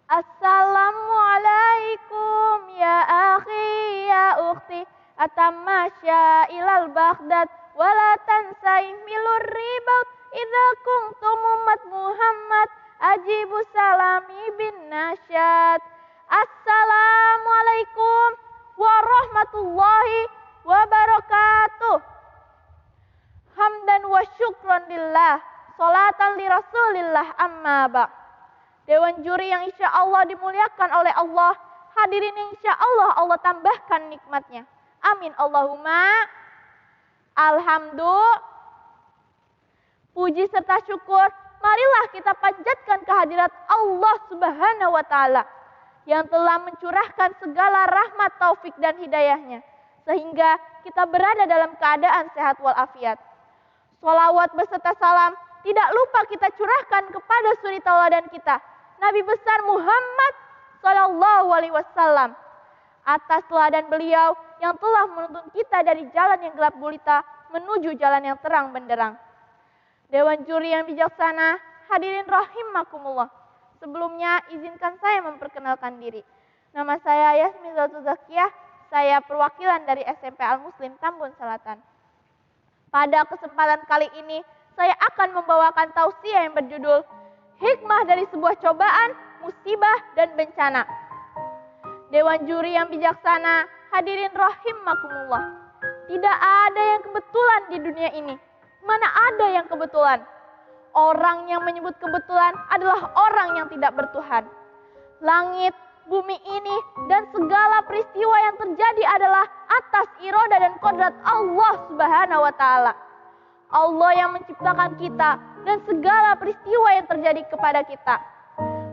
Assalamualaikum ya akhi ya ukhti, atamasya ilal Baghdad wala tansai milur ribaut idza kuntum umat Muhammad ajibu salami bin nasyad. Assalamualaikum warahmatullahi wabarakatuh. Hamdan wa syukran lillah, salatan li rasulillah, amma ba'. Dewan juri yang insya Allah dimuliakan oleh Allah, hadirin yang insya Allah Allah tambahkan nikmatnya. Amin Allahumma. Alhamdulillah. Puji serta syukur, marilah kita panjatkan kehadirat Allah Subhanahu wa Ta'ala yang telah mencurahkan segala rahmat, taufik dan hidayahnya, sehingga kita berada dalam keadaan sehat walafiat. Sholawat beserta salam tidak lupa kita curahkan kepada suri tauladan kita, Nabi besar Muhammad Sallallahu Alaihi Wasallam, atas teladan beliau yang telah menuntun kita dari jalan yang gelap gulita menuju jalan yang terang benderang. Dewan juri yang bijaksana, hadirin rahimakumullah. Sebelumnya izinkan saya memperkenalkan diri. Nama saya Yasmin Zatu Zakiyah, saya perwakilan dari SMP Al Muslim Tambun Selatan. Pada kesempatan kali ini saya akan membawakan tausiah yang berjudul Hikmah dari sebuah cobaan, musibah, dan bencana. Dewan juri yang bijaksana, hadirin rahimakumullah. Tidak ada yang kebetulan di dunia ini. Mana ada yang kebetulan? Orang yang menyebut kebetulan adalah orang yang tidak bertuhan. Langit, bumi ini, dan segala peristiwa yang terjadi adalah atas iroda dan kodrat Allah Subhanahu wa Ta'ala. Allah yang menciptakan kita dan segala peristiwa yang terjadi kepada kita.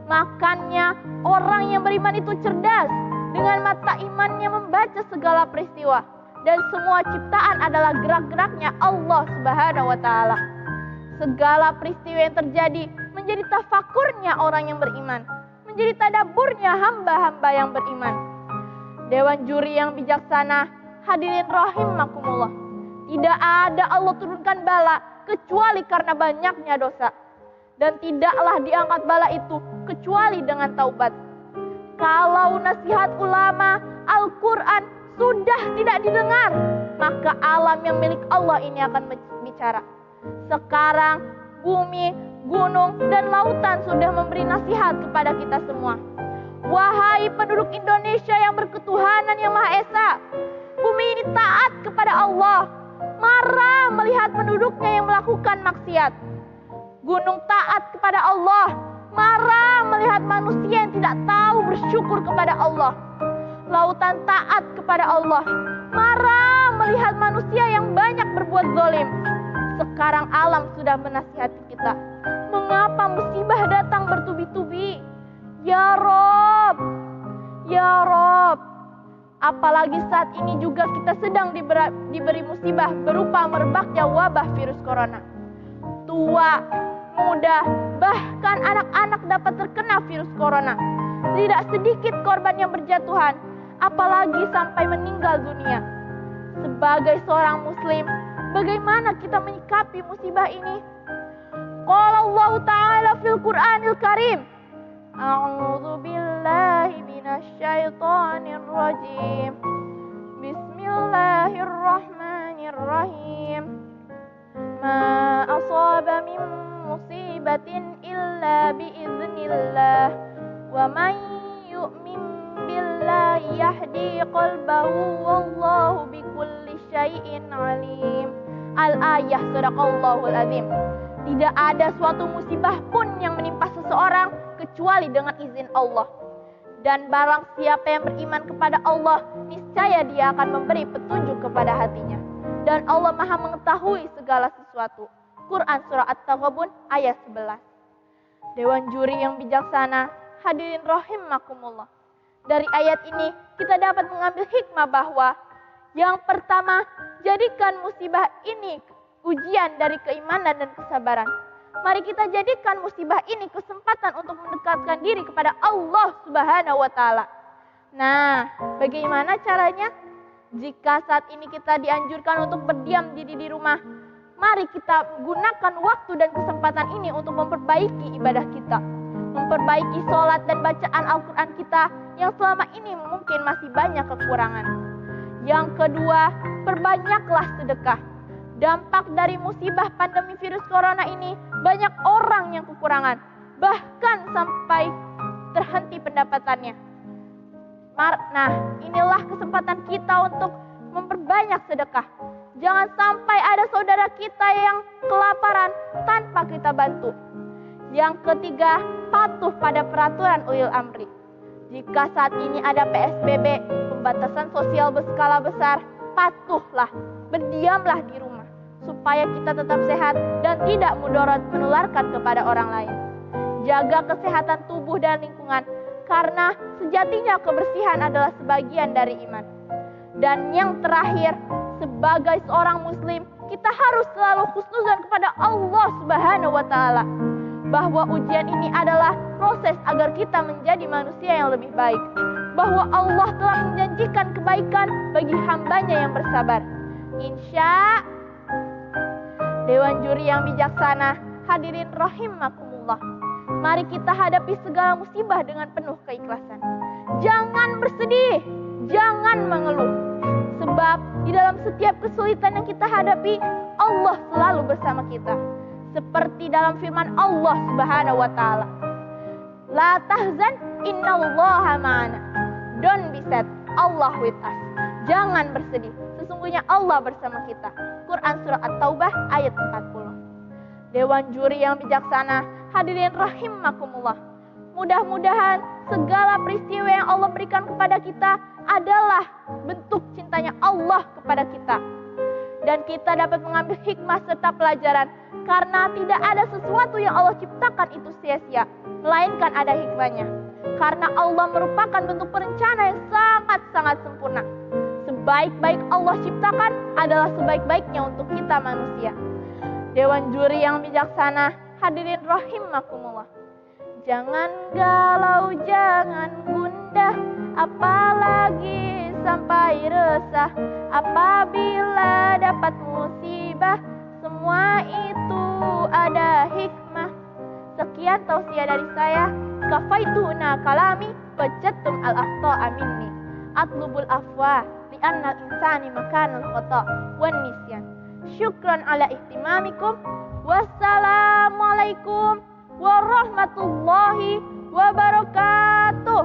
Makanya orang yang beriman itu cerdas, dengan mata imannya membaca segala peristiwa, dan semua ciptaan adalah gerak-geraknya Allah Subhanahu wa Ta'ala. Segala peristiwa yang terjadi menjadi tafakurnya orang yang beriman, menjadi tadaburnya hamba-hamba yang beriman. Dewan juri yang bijaksana, hadirin rahimakumullah. Tidak ada Allah turunkan bala kecuali karena banyaknya dosa. Dan tidaklah diangkat bala itu kecuali dengan taubat. Kalau nasihat ulama, Al-Quran sudah tidak didengar, maka alam yang milik Allah ini akan bicara. Sekarang bumi, gunung, dan lautan sudah memberi nasihat kepada kita semua. Wahai penduduk Indonesia yang berketuhanan yang Maha Esa, bumi ini taat kepada Allah, marah melihat penduduknya yang melakukan maksiat. Gunung taat kepada Allah, marah melihat manusia yang tidak tahu bersyukur kepada Allah. Lautan taat kepada Allah, marah melihat manusia yang banyak berbuat zalim. Sekarang alam sudah menasihati kita. Mengapa musibah datang bertubi-tubi? Ya Rob, ya Rob. Apalagi saat ini juga kita sedang diberi musibah berupa merebaknya wabah virus corona. Tua, muda, bahkan anak-anak dapat terkena virus corona. Tidak sedikit korban yang berjatuhan, apalagi sampai meninggal dunia. Sebagai seorang muslim, bagaimana kita menyikapi musibah ini? Qala Allah Ta'ala fil Qur'anil Karim, A'udzu billahi minasyaitonir rajim. Bismillahirrahmanirrahim. Ma asaba min musibatin illa biiznillah. Wa man yu'min billahi yahdi qalbahu wallahu bikulli syai'in alim. Al-ayah sadaqallahul azim. Tidak ada suatu musibah pun yang menimpa seseorang kecuali dengan izin Allah. Dan barang siapa yang beriman kepada Allah, niscaya dia akan memberi petunjuk kepada hatinya. Dan Allah Maha mengetahui segala sesuatu. Quran Surah At-Taghabun ayat 11. Dewan juri yang bijaksana, hadirin rahimakumullah. Dari ayat ini kita dapat mengambil hikmah bahwa yang pertama, jadikan musibah ini ujian dari keimanan dan kesabaran. Mari kita jadikan musibah ini kesempatan untuk mendekatkan diri kepada Allah Subhanahu wa Ta'ala. Nah, bagaimana caranya? Jika saat ini kita dianjurkan untuk berdiam diri di rumah, mari kita gunakan waktu dan kesempatan ini untuk memperbaiki ibadah kita. memperbaiki sholat dan bacaan Al-Quran kita yang selama ini mungkin masih banyak kekurangan. Yang kedua, perbanyaklah sedekah. Dampak dari musibah pandemi virus corona ini, banyak orang yang kekurangan, bahkan sampai terhenti pendapatannya. Nah, inilah kesempatan kita untuk memperbanyak sedekah. Jangan sampai ada saudara kita yang kelaparan tanpa kita bantu. Yang ketiga, patuh pada peraturan ulil amri. Jika saat ini ada PSBB, pembatasan sosial berskala besar, patuhlah, berdiamlah di rumah, supaya kita tetap sehat dan tidak mudarat menularkan kepada orang lain. Jaga kesehatan tubuh dan lingkungan, karena sejatinya kebersihan adalah sebagian dari iman. Dan yang terakhir, sebagai seorang muslim, kita harus selalu husnuzan kepada Allah Subhanahu wa Ta'ala, bahwa ujian ini adalah proses agar kita menjadi manusia yang lebih baik, bahwa Allah telah menjanjikan kebaikan bagi hambanya yang bersabar. Insya Dewan Juri yang bijaksana, hadirin rahimakumullah, mari kita hadapi segala musibah dengan penuh keikhlasan. Jangan bersedih, jangan mengeluh, sebab di dalam setiap kesulitan yang kita hadapi, Allah selalu bersama kita. Seperti dalam firman Allah Subhanahu wa Ta'ala, la tahzan innallaha ma'ana. Don't be sad, Allah with us. Jangan bersedih, sesungguhnya Allah bersama kita. Quran Surah At-Taubah ayat 40. Dewan Juri yang bijaksana, hadirin rahimakumullah, mudah-mudahan segala peristiwa yang Allah berikan kepada kita adalah bentuk cintanya Allah kepada kita. Dan kita dapat mengambil hikmah serta pelajaran, karena tidak ada sesuatu yang Allah ciptakan itu sia-sia, melainkan ada hikmahnya. Karena Allah merupakan bentuk perencana yang sangat-sangat sempurna. Sebaik-baik Allah ciptakan adalah sebaik-baiknya untuk kita manusia. Dewan Juri yang bijaksana, hadirin rahimakumullah, jangan galau, jangan gundah, apalagi sampai resah. Apabila dapat musibah, semua itu ada hikmah. Sekian tausiah dari saya. Kafaituna kalami fajatum al-akhta'a minni. Atlubul afwa li'anna al-insani makanul khata' wan nisyan. Syukran ala ihtimamikum. Wassalamualaikum warahmatullahi wabarakatuh.